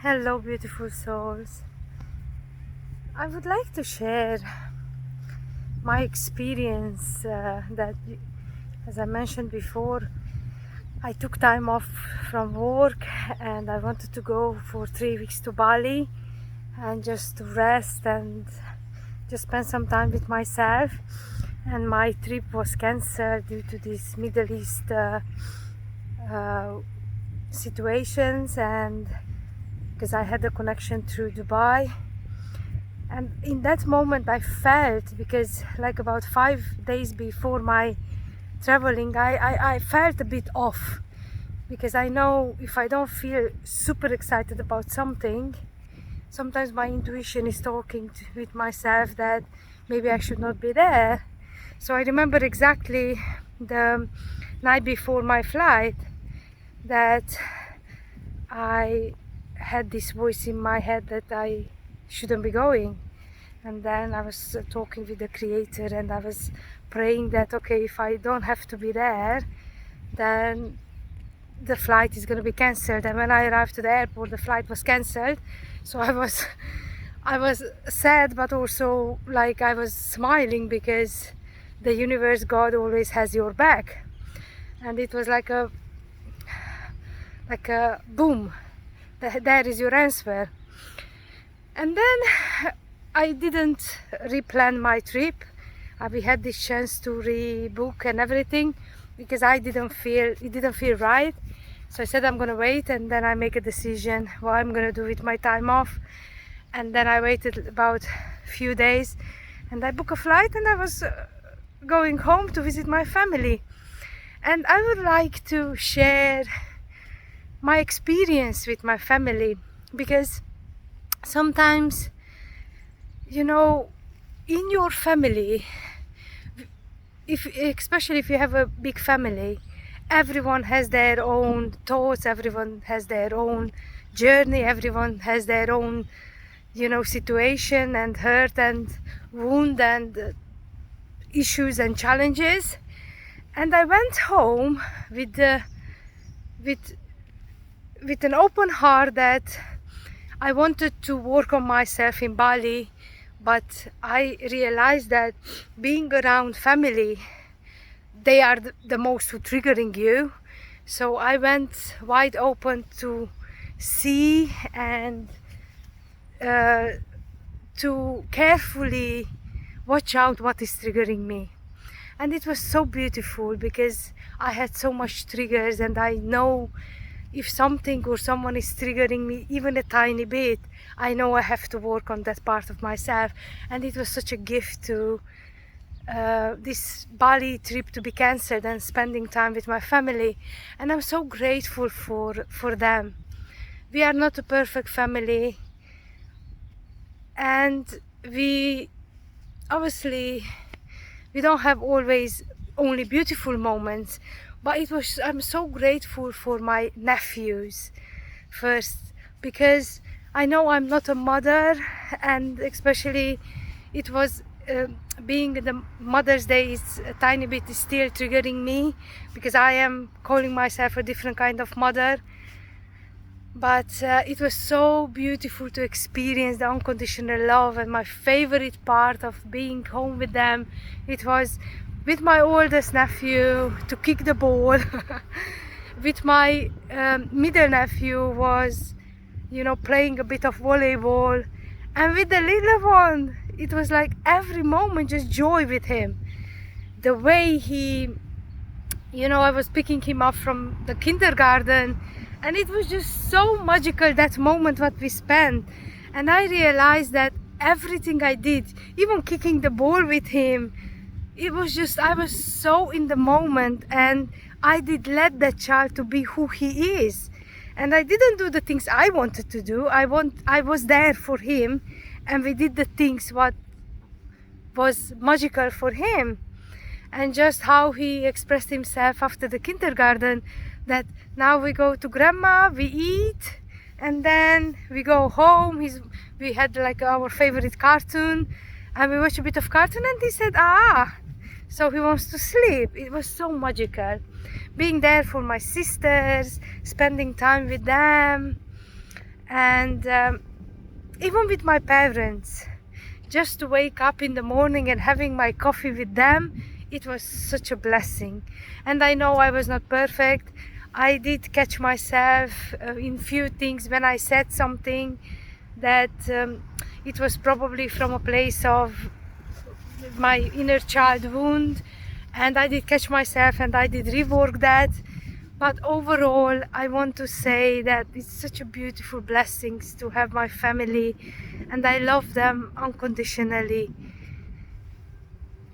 Hello, beautiful souls. I would like to share my experience that, as I mentioned before, I took time off from work and I wanted to go for 3 weeks to Bali and just to rest and just spend some time with myself. And my trip was cancelled due to these Middle East situations, and because I had a connection through Dubai. And in that moment I felt, because like about 5 days before my traveling, I felt a bit off, because I know if I don't feel super excited about something, sometimes my intuition is talking with myself that maybe I should not be there. So I remember exactly the night before my flight that I had this voice in my head that I shouldn't be going. And then I was talking with the creator and I was praying that, okay, if I don't have to be there, then the flight is going to be cancelled. And when I arrived to the airport, the flight was cancelled. So I was sad, but also like I was smiling, because the universe, God, always has your back. And it was like a boom, there is your answer. And then I didn't replan my trip. We had this chance to rebook and everything, because it didn't feel right. So I said I'm gonna wait, and then I make a decision what I'm gonna do with my time off. And then I waited about a few days and I booked a flight, and I was going home to visit my family. And I would like to share my experience with my family, because sometimes, you know, in your family, especially if you have a big family, everyone has their own thoughts, everyone has their own journey, everyone has their own, situation and hurt and wound and issues and challenges. And I went home with an open heart that I wanted to work on myself in Bali, but I realized that being around family, they are the most triggering you. So I went wide open to see and to carefully watch out what is triggering me. And it was so beautiful, because I had so much triggers, and I know if something or someone is triggering me even a tiny bit, I know I have to work on that part of myself. And it was such a gift to this Bali trip to be cancelled and spending time with my family. And I'm so grateful for them. We are not a perfect family, and we don't have always only beautiful moments, but I'm so grateful for my nephews first, because I know I'm not a mother, and especially it was being the Mother's Day is a tiny bit still triggering me, because I am calling myself a different kind of mother. But it was so beautiful to experience the unconditional love. And my favorite part of being home with them, it was with my oldest nephew to kick the ball. With my middle nephew was, playing a bit of volleyball. And with the little one, it was like every moment just joy with him. The way he, I was picking him up from the kindergarten, and it was just so magical, that moment what we spent. And I realized that everything I did, even kicking the ball with him, it was just, I was so in the moment, and I did let that child to be who he is. And I didn't do the things I wanted to do. I was there for him, and we did the things what was magical for him. And just how he expressed himself after the kindergarten, that now we go to grandma, we eat, and then we go home. We had like our favorite cartoon, and we watch a bit of cartoon, and he said, so he wants to sleep. It was so magical. Being there for my sisters, spending time with them. And even with my parents, just to wake up in the morning and having my coffee with them, it was such a blessing. And I know I was not perfect. I did catch myself in few things when I said something that it was probably from a place of my inner child wound, and I did catch myself and I did rework that. But overall, I want to say that it's such a beautiful blessing to have my family, and I love them unconditionally.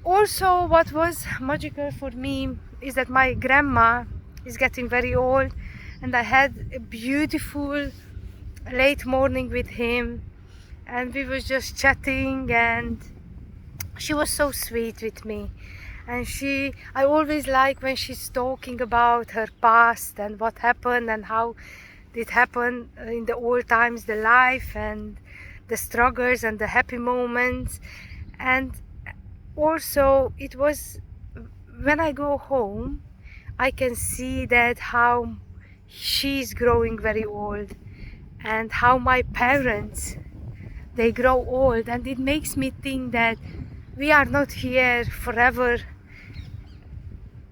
Also, what was magical for me is that my grandma is getting very old, and I had a beautiful late morning with him, and we was just chatting, and she was so sweet with me. And I always like when she's talking about her past and what happened and how it happened in the old times, the life and the struggles and the happy moments. And also it was, when I go home, I can see that how she's growing very old and how my parents, they grow old, and it makes me think that we are not here forever,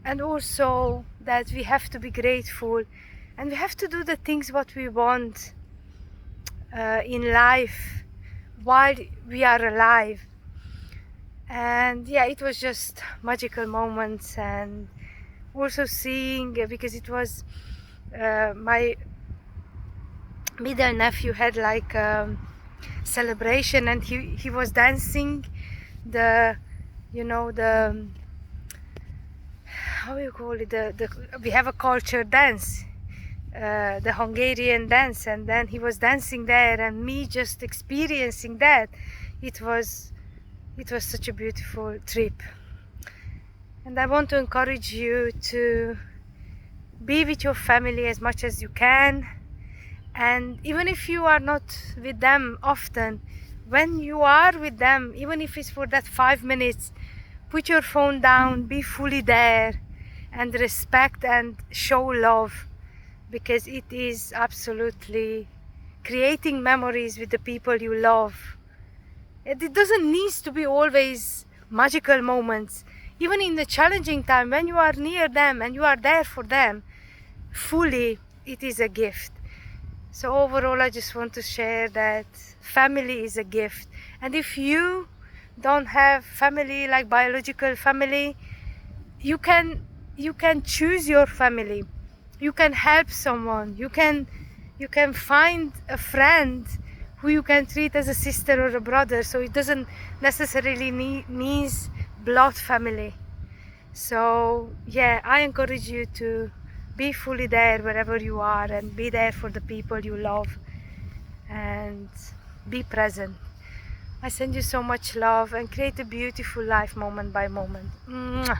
and also that we have to be grateful and we have to do the things what we want in life while we are alive. And yeah, it was just magical moments. And also seeing, because it was my middle nephew had like celebration, and he was dancing the, you know, the, how you call it, we have a culture dance, the Hungarian dance, and then he was dancing there and me just experiencing that. It was such a beautiful trip. And I want to encourage you to be with your family as much as you can. And even if you are not with them often, when you are with them, even if it's for that 5 minutes, put your phone down, be fully there, and respect and show love, because it is absolutely creating memories with the people you love. It doesn't need to be always magical moments. Even in the challenging time, when you are near them and you are there for them fully, it is a gift. So overall, I just want to share that family is a gift. And if you don't have family, like biological family, you can choose your family. You can help someone. You can find a friend who you can treat as a sister or a brother. So it doesn't necessarily means blood family. So yeah, I encourage you to be fully there wherever you are, and be there for the people you love, and be present. I send you so much love, and create a beautiful life moment by moment. Mwah.